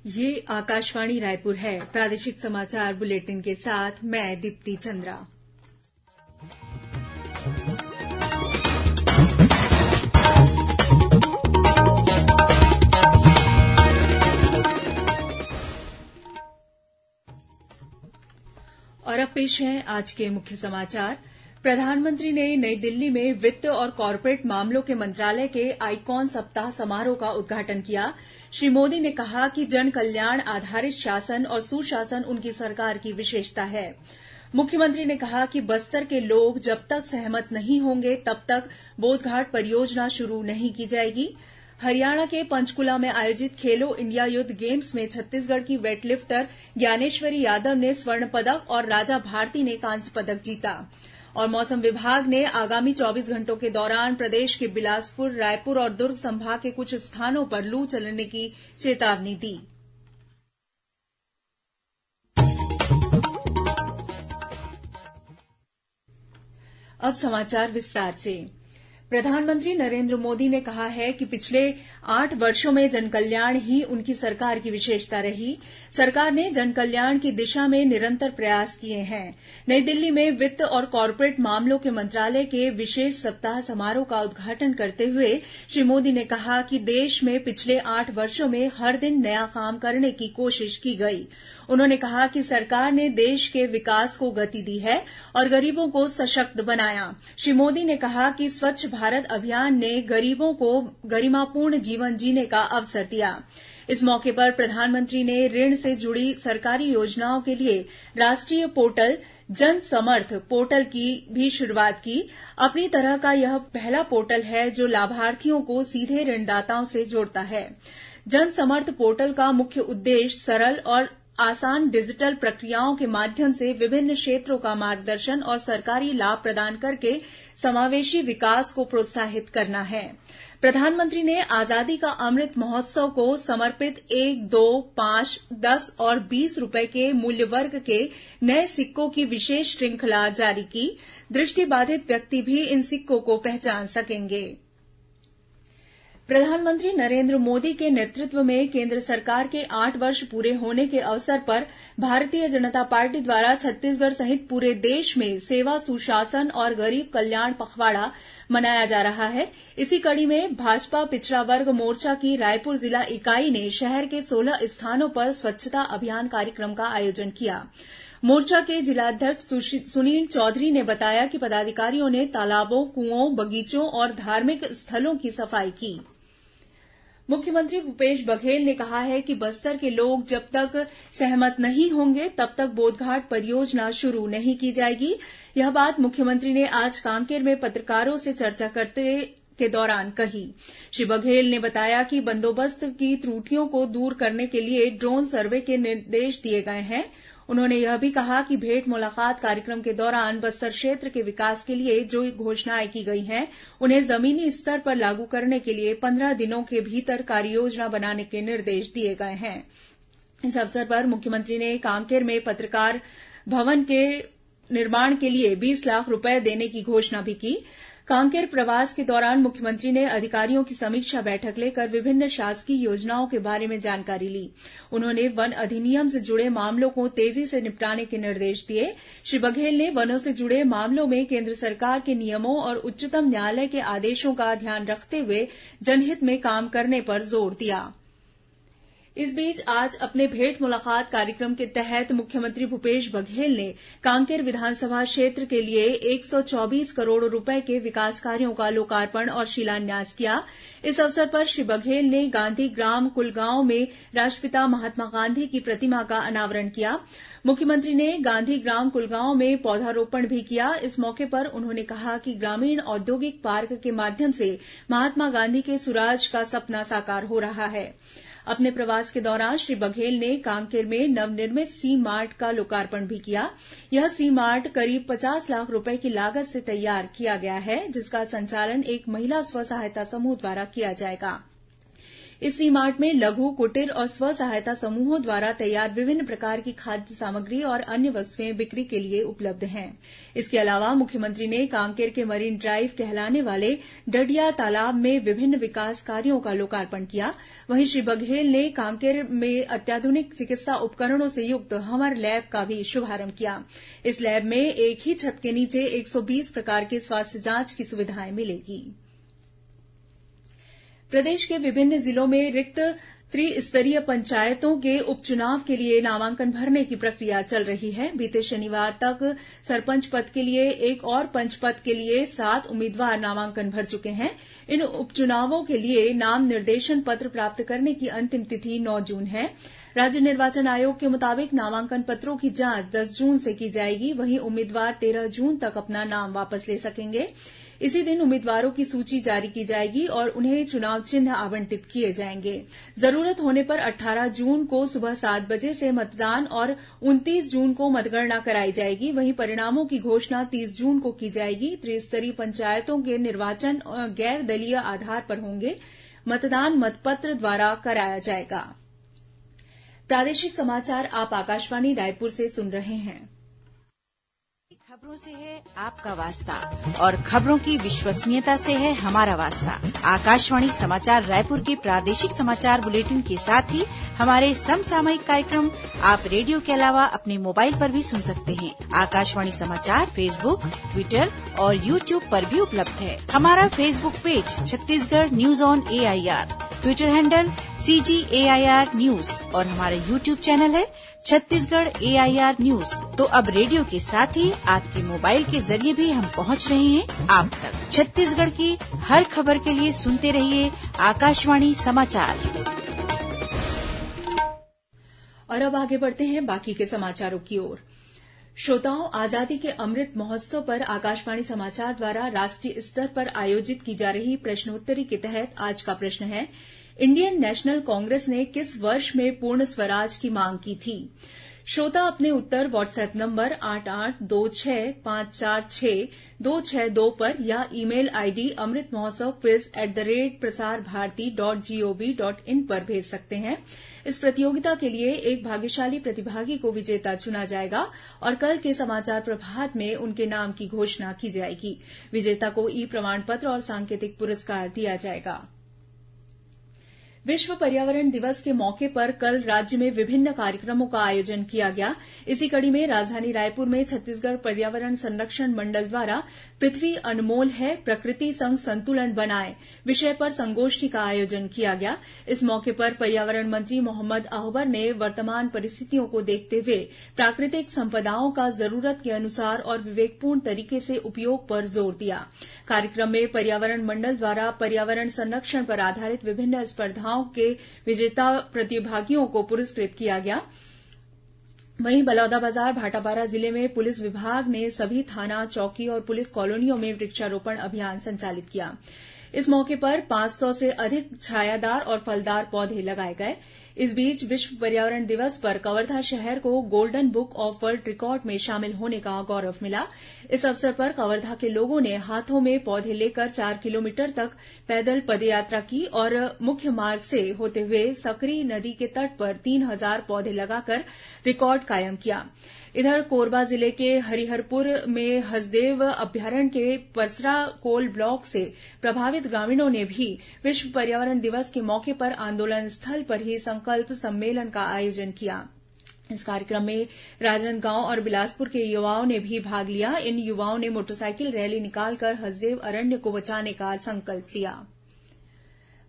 ये आकाशवाणी रायपुर है। प्रादेशिक समाचार बुलेटिन के साथ मैं दीप्ति चंद्रा। और अब पेश है आज के मुख्य समाचार। प्रधानमंत्री ने नई दिल्ली में वित्त और कॉरपोरेट मामलों के मंत्रालय के आइकॉन सप्ताह समारोह का उद्घाटन किया। श्री मोदी ने कहा कि जन कल्याण आधारित शासन और सुशासन उनकी सरकार की विशेषता है। मुख्यमंत्री ने कहा कि बस्तर के लोग जब तक सहमत नहीं होंगे तब तक बोधघाट परियोजना शुरू नहीं की जाएगी। हरियाणा के पंचकुला में आयोजित खेलो इंडिया यूथ गेम्स में छत्तीसगढ़ की वेटलिफ्टर ज्ञानेश्वरी यादव ने स्वर्ण पदक और राजा भारती ने कांस्य पदक जीता। और मौसम विभाग ने आगामी 24 घंटों के दौरान प्रदेश के बिलासपुर, रायपुर और दुर्ग संभाग के कुछ स्थानों पर लू चलने की चेतावनी दी। अब समाचार विस्तार से। प्रधानमंत्री नरेंद्र मोदी ने कहा है कि पिछले 8 वर्षों में जनकल्याण ही उनकी सरकार की विशेषता रही। सरकार ने जनकल्याण की दिशा में निरंतर प्रयास किए हैं। नई दिल्ली में वित्त और कॉरपोरेट मामलों के मंत्रालय के विशेष सप्ताह समारोह का उद्घाटन करते हुए श्री मोदी ने कहा कि देश में पिछले 8 वर्षों में हर दिन नया काम करने की कोशिश की गई। उन्होंने कहा कि सरकार ने देश के विकास को गति दी है और गरीबों को सशक्त बनाया। श्री मोदी ने कहा कि स्वच्छ भारत अभियान ने गरीबों को गरिमापूर्ण जीवन जीने का अवसर दिया। इस मौके पर प्रधानमंत्री ने ऋण से जुड़ी सरकारी योजनाओं के लिए राष्ट्रीय पोर्टल जन समर्थ पोर्टल की भी शुरूआत की। अपनी तरह का यह पहला पोर्टल है जो लाभार्थियों को सीधे ऋणदाताओं से जोड़ता है। जन समर्थ पोर्टल का मुख्य उद्देश्य सरल और आसान डिजिटल प्रक्रियाओं के माध्यम से विभिन्न क्षेत्रों का मार्गदर्शन और सरकारी लाभ प्रदान करके समावेशी विकास को प्रोत्साहित करना है। प्रधानमंत्री ने आजादी का अमृत महोत्सव को समर्पित 1, 2, 5, 10 और 20 रुपए के मूल्य वर्ग के नए सिक्कों की विशेष श्रृंखला जारी की। दृष्टिबाधित व्यक्ति भी इन सिक्कों को पहचान सकेंगे। प्रधानमंत्री नरेंद्र मोदी के नेतृत्व में केंद्र सरकार के 8 वर्ष पूरे होने के अवसर पर भारतीय जनता पार्टी द्वारा छत्तीसगढ़ सहित पूरे देश में सेवा, सुशासन और गरीब कल्याण पखवाड़ा मनाया जा रहा है। इसी कड़ी में भाजपा पिछड़ा वर्ग मोर्चा की रायपुर जिला इकाई ने शहर के 16 स्थानों पर स्वच्छता अभियान कार्यक्रम का आयोजन किया। मोर्चा के जिलाध्यक्ष सुनील चौधरी ने बताया कि पदाधिकारियों ने तालाबों, कुओं, बगीचों और धार्मिक स्थलों की सफाई की। मुख्यमंत्री भूपेश बघेल ने कहा है कि बस्तर के लोग जब तक सहमत नहीं होंगे तब तक बोधघाट परियोजना शुरू नहीं की जाएगी। यह बात मुख्यमंत्री ने आज कांकेर में पत्रकारों से चर्चा करते के दौरान कही। श्री बघेल ने बताया कि बंदोबस्त की त्रुटियों को दूर करने के लिए ड्रोन सर्वे के निर्देश दिए गए हैं। उन्होंने यह भी कहा कि भेंट मुलाकात कार्यक्रम के दौरान बस्तर क्षेत्र के विकास के लिए जो घोषणाएं की गई हैं उन्हें जमीनी स्तर पर लागू करने के लिए 15 दिनों के भीतर कार्ययोजना बनाने के निर्देश दिए गए हैं। इस अवसर पर मुख्यमंत्री ने कांकेर में पत्रकार भवन के निर्माण के लिए 20 लाख रुपए देने की घोषणा भी की। कांकेर प्रवास के दौरान मुख्यमंत्री ने अधिकारियों की समीक्षा बैठक लेकर विभिन्न शासकीय योजनाओं के बारे में जानकारी ली। उन्होंने वन अधिनियम से जुड़े मामलों को तेजी से निपटाने के निर्देश दिए। श्री बघेल ने वनों से जुड़े मामलों में केंद्र सरकार के नियमों और उच्चतम न्यायालय के आदेशों का ध्यान रखते हुए जनहित में काम करने पर जोर दिया। इस बीच आज अपने भेंट मुलाकात कार्यक्रम के तहत मुख्यमंत्री भूपेश बघेल ने कांकेर विधानसभा क्षेत्र के लिए 124 करोड़ रुपए के विकास कार्यों का लोकार्पण और शिलान्यास किया। इस अवसर पर श्री बघेल ने गांधी ग्राम कुलगांव में राष्ट्रपिता महात्मा गांधी की प्रतिमा का अनावरण किया। मुख्यमंत्री ने गांधी ग्राम कुलगांव में पौधारोपण भी किया। इस मौके पर उन्होंने कहा कि ग्रामीण औद्योगिक पार्क के माध्यम से महात्मा गांधी के सुराज का सपना साकार हो रहा है। अपने प्रवास के दौरान श्री बघेल ने कांकेर में नवनिर्मित सी मार्ट का लोकार्पण भी किया। यह सी मार्ट करीब 50 लाख रुपए की लागत से तैयार किया गया है, जिसका संचालन एक महिला स्व सहायता समूह द्वारा किया जाएगा। इस सी मार्ट में लघु, कुटीर और स्व सहायता समूहों द्वारा तैयार विभिन्न प्रकार की खाद्य सामग्री और अन्य वस्तुएं बिक्री के लिए उपलब्ध हैं। इसके अलावा मुख्यमंत्री ने कांकेर के मरीन ड्राइव कहलाने वाले डडिया तालाब में विभिन्न विकास कार्यों का लोकार्पण किया। वहीं श्री बघेल ने कांकेर में अत्याधुनिक चिकित्सा उपकरणों से युक्त हमर लैब का भी शुभारंभ किया। इस लैब में एक ही छत के नीचे 120 प्रकार के स्वास्थ्य जांच की सुविधाएं मिलेगी। प्रदेश के विभिन्न जिलों में रिक्त त्रिस्तरीय पंचायतों के उपचुनाव के लिए नामांकन भरने की प्रक्रिया चल रही है। बीते शनिवार तक सरपंच पद के लिए एक और पंच पद के लिए 7 उम्मीदवार नामांकन भर चुके हैं। इन उपचुनावों के लिए नाम निर्देशन पत्र प्राप्त करने की अंतिम तिथि 9 जून है। राज्य निर्वाचन आयोग के मुताबिक नामांकन पत्रों की जांच 10 जून से की जाएगी। वहीं उम्मीदवार 13 जून तक अपना नाम वापस ले सकेंगे। इसी दिन उम्मीदवारों की सूची जारी की जाएगी और उन्हें चुनाव चिन्ह आवंटित किए जाएंगे। जरूरत होने पर 18 जून को सुबह 7 बजे से मतदान और 29 जून को मतगणना कराई जाएगी। वहीं परिणामों की घोषणा 30 जून को की जाएगी। त्रिस्तरीय पंचायतों के निर्वाचन गैर दलीय आधार पर होंगे। मतदान मतपत्र द्वारा कराया जाएगा। प्रादेशिक समाचार आप आकाशवाणी रायपुर से सुन रहे हैं। खबरों से है आपका वास्ता और खबरों की विश्वसनीयता से है हमारा वास्ता। आकाशवाणी समाचार रायपुर के प्रादेशिक समाचार बुलेटिन के साथ ही हमारे समसामयिक कार्यक्रम आप रेडियो के अलावा अपने मोबाइल पर भी सुन सकते हैं। आकाशवाणी समाचार फेसबुक, ट्विटर और यूट्यूब पर भी उपलब्ध है। हमारा Facebook page Chhattisgarh news on AIR, Twitter handle CGAIR news और हमारा यूट्यूब चैनल है छत्तीसगढ़ AIR न्यूज। तो अब रेडियो के साथ ही आपके मोबाइल के जरिए भी हम पहुंच रहे हैं आप तक। छत्तीसगढ़ की हर खबर के लिए सुनते रहिए आकाशवाणी समाचार। और अब आगे बढ़ते हैं बाकी के समाचारों की ओर। श्रोताओं, आजादी के अमृत महोत्सव पर आकाशवाणी समाचार द्वारा राष्ट्रीय स्तर पर आयोजित की जा रही प्रश्नोत्तरी के तहत आज का प्रश्न है, इंडियन नेशनल कांग्रेस ने किस वर्ष में पूर्ण स्वराज की मांग की थी? श्रोता अपने उत्तर व्हाट्सएप नंबर 8826546262 पर या ईमेल आईडी amritmahotsav@prasarbharati.gov.in पर भेज सकते हैं। इस प्रतियोगिता के लिए एक भाग्यशाली प्रतिभागी को विजेता चुना जाएगा और कल के समाचार प्रभात में उनके नाम की घोषणा की जाएगी। विजेता को ई प्रमाण पत्र और सांकेतिक पुरस्कार दिया जाएगा। विश्व पर्यावरण दिवस के मौके पर कल राज्य में विभिन्न कार्यक्रमों का आयोजन किया गया। इसी कड़ी में राजधानी रायपुर में छत्तीसगढ़ पर्यावरण संरक्षण मंडल द्वारा पृथ्वी अनमोल है, प्रकृति संग संतुलन बनाएं विषय पर संगोष्ठी का आयोजन किया गया। इस मौके पर पर्यावरण मंत्री मोहम्मद अकबर ने वर्तमान परिस्थितियों को देखते हुए प्राकृतिक संपदाओं का जरूरत के अनुसार और विवेकपूर्ण तरीके से उपयोग पर जोर दिया। कार्यक्रम में पर्यावरण मंडल द्वारा पर्यावरण संरक्षण पर आधारित विभिन्न स्पर्धाओं के विजेता प्रतिभागियों को पुरस्कृत किया गया। वहीं बलौदाबाजार भाटापारा जिले में पुलिस विभाग ने सभी थाना, चौकी और पुलिस कॉलोनियों में वृक्षारोपण अभियान संचालित किया। इस मौके पर 500 से अधिक छायादार और फलदार पौधे लगाए गए। इस बीच विश्व पर्यावरण दिवस पर कवर्धा शहर को golden book of world record में शामिल होने का गौरव मिला। इस अवसर पर कवर्धा के लोगों ने हाथों में पौधे लेकर 4 किलोमीटर तक पैदल पदयात्रा की और मुख्य मार्ग से होते हुए सकरी नदी के तट पर 3000 पौधे लगाकर रिकॉर्ड कायम किया। इधर कोरबा जिले के हरिहरपुर में हसदेव अभ्यारण्य के परसरा कोल ब्लॉक से प्रभावित ग्रामीणों ने भी विश्व पर्यावरण दिवस के मौके पर आंदोलन स्थल पर ही संकल्प सम्मेलन का आयोजन किया। इस कार्यक्रम में राजनांदगांव और बिलासपुर के युवाओं ने भी भाग लिया। इन युवाओं ने मोटरसाइकिल रैली निकालकर हसदेव अरण्य को बचाने का संकल्प लिया।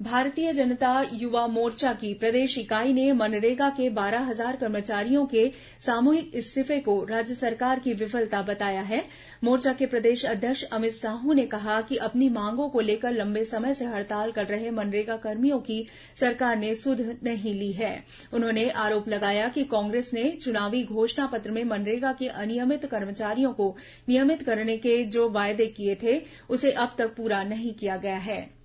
भारतीय जनता युवा मोर्चा की प्रदेश इकाई ने मनरेगा के 12,000 कर्मचारियों के सामूहिक इस्तीफे को राज्य सरकार की विफलता बताया है। मोर्चा के प्रदेश अध्यक्ष अमित साहू ने कहा कि अपनी मांगों को लेकर लंबे समय से हड़ताल कर रहे मनरेगा कर्मियों की सरकार ने सुध नहीं ली है। उन्होंने आरोप लगाया कि कांग्रेस ने चुनावी घोषणा पत्र में मनरेगा के अनियमित कर्मचारियों को नियमित करने के जो वायदे किए थे उसे अब तक पूरा नहीं किया गया है।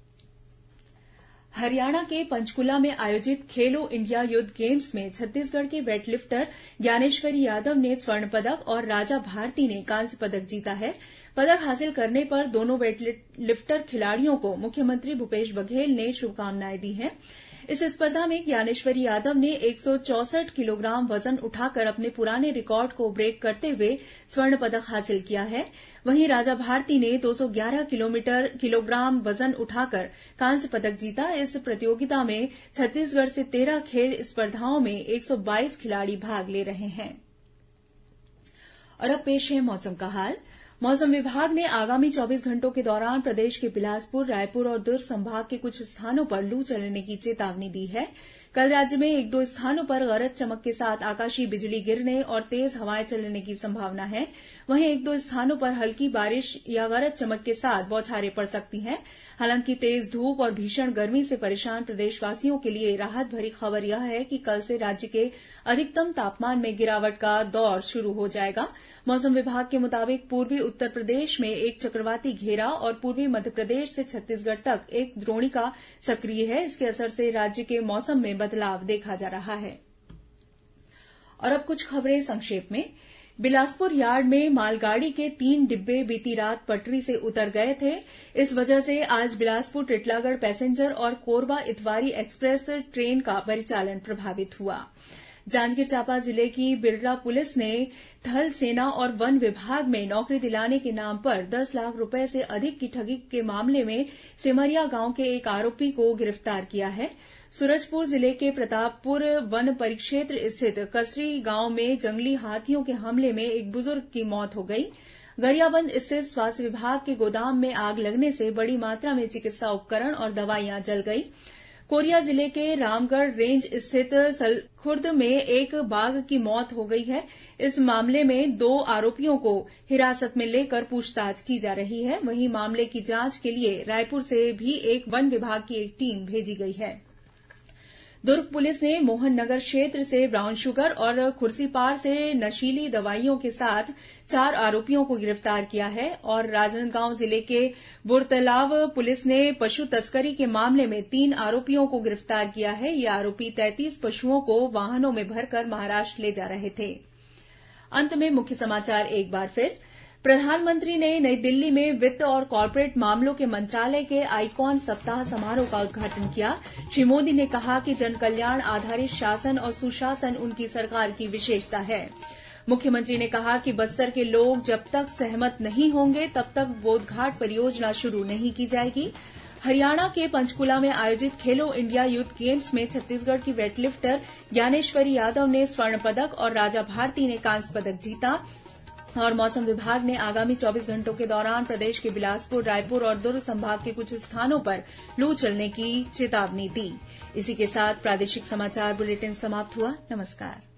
हरियाणा के पंचकुला में आयोजित खेलो इंडिया यूथ गेम्स में छत्तीसगढ़ के वेटलिफ्टर ज्ञानेश्वरी यादव ने स्वर्ण पदक और राजा भारती ने कांस्य पदक जीता है। पदक हासिल करने पर दोनों वेटलिफ्टर खिलाड़ियों को मुख्यमंत्री भूपेश बघेल ने शुभकामनाएं दी हैं। इस स्पर्धा में ज्ञानेश्वरी यादव ने 164 किलोग्राम वजन उठाकर अपने पुराने रिकॉर्ड को ब्रेक करते हुए स्वर्ण पदक हासिल किया है। वहीं राजा भारती ने 211 किलोग्राम वजन उठाकर कांस्य पदक जीता। इस प्रतियोगिता में छत्तीसगढ़ से 13 खेल स्पर्धाओं में 122 खिलाड़ी भाग ले रहे हैं। और अब पेश है मौसम का हाल। मौसम विभाग ने आगामी 24 घंटों के दौरान प्रदेश के बिलासपुर, रायपुर और दुर्ग संभाग के कुछ स्थानों पर लू चलने की चेतावनी दी है। कल राज्य में 1-2 स्थानों पर गरज चमक के साथ आकाशीय बिजली गिरने और तेज हवाएं चलने की संभावना है। वहीं 1-2 स्थानों पर हल्की बारिश या गरज चमक के साथ बौछारें पड़ सकती हैं। हालांकि तेज धूप और भीषण गर्मी से परेशान प्रदेशवासियों के लिए राहत भरी खबर यह है कि कल से राज्य के अधिकतम तापमान में गिरावट का दौर शुरू हो जाएगा। मौसम विभाग के मुताबिक पूर्वी उत्तर प्रदेश में एक चक्रवाती घेरा और पूर्वी मध्यप्रदेश से छत्तीसगढ़ तक एक द्रोणिका सक्रिय है। इसके असर से राज्य के मौसम में बदलाव देखा जा रहा है। और अब कुछ खबरें संक्षेप में। बिलासपुर यार्ड में मालगाड़ी के 3 डिब्बे बीती रात पटरी से उतर गए थे। इस वजह से आज बिलासपुर टिटलागढ़ पैसेंजर और कोरबा इतवारी एक्सप्रेस ट्रेन का परिचालन प्रभावित हुआ। जांजगीर चांपा जिले की बिरला पुलिस ने थल सेना और वन विभाग में नौकरी दिलाने के नाम पर 10 लाख रुपए से अधिक की ठगी के मामले में सिमरिया गांव के एक आरोपी को गिरफ्तार किया है। सूरजपुर जिले के प्रतापपुर वन परिक्षेत्र स्थित कसरी गांव में जंगली हाथियों के हमले में एक बुजुर्ग की मौत हो गई। गरियाबंद स्थित स्वास्थ्य विभाग के गोदाम में आग लगने से बड़ी मात्रा में चिकित्सा उपकरण और दवाइयां जल गई। कोरिया जिले के रामगढ़ रेंज स्थित सलखुर्द में एक बाघ की मौत हो गई है। इस मामले में 2 आरोपियों को हिरासत में लेकर पूछताछ की जा रही है। वहीं मामले की जांच के लिए रायपुर से भी एक वन विभाग की एक टीम भेजी गई है। दुर्ग पुलिस ने मोहन नगर क्षेत्र से ब्राउन शुगर और खुर्सीपार से नशीली दवाइयों के साथ 4 आरोपियों को गिरफ्तार किया है। और राजनांदगांव जिले के बुरतलाव पुलिस ने पशु तस्करी के मामले में 3 आरोपियों को गिरफ्तार किया है। ये आरोपी 33 पशुओं को वाहनों में भरकर महाराष्ट्र ले जा रहे थे। अंत में मुख्य समाचार एक बार फिर। प्रधानमंत्री ने नई दिल्ली में वित्त और कॉरपोरेट मामलों के मंत्रालय के आइकॉन सप्ताह समारोह का उद्घाटन किया। श्री मोदी ने कहा कि जनकल्याण आधारित शासन और सुशासन उनकी सरकार की विशेषता है। मुख्यमंत्री ने कहा कि बस्तर के लोग जब तक सहमत नहीं होंगे तब तक बोधघाट परियोजना शुरू नहीं की जाएगी। हरियाणा के पंचकुला में आयोजित खेलो इंडिया यूथ गेम्स में छत्तीसगढ़ की वेटलिफ्टर ज्ञानेश्वरी यादव ने स्वर्ण पदक और राजा भारती ने कांस्य पदक जीता। और मौसम विभाग ने आगामी 24 घंटों के दौरान प्रदेश के बिलासपुर, रायपुर और दुर्ग संभाग के कुछ स्थानों पर लू चलने की चेतावनी दी। इसी के साथ प्रादेशिक समाचार बुलेटिन समाप्त हुआ। नमस्कार।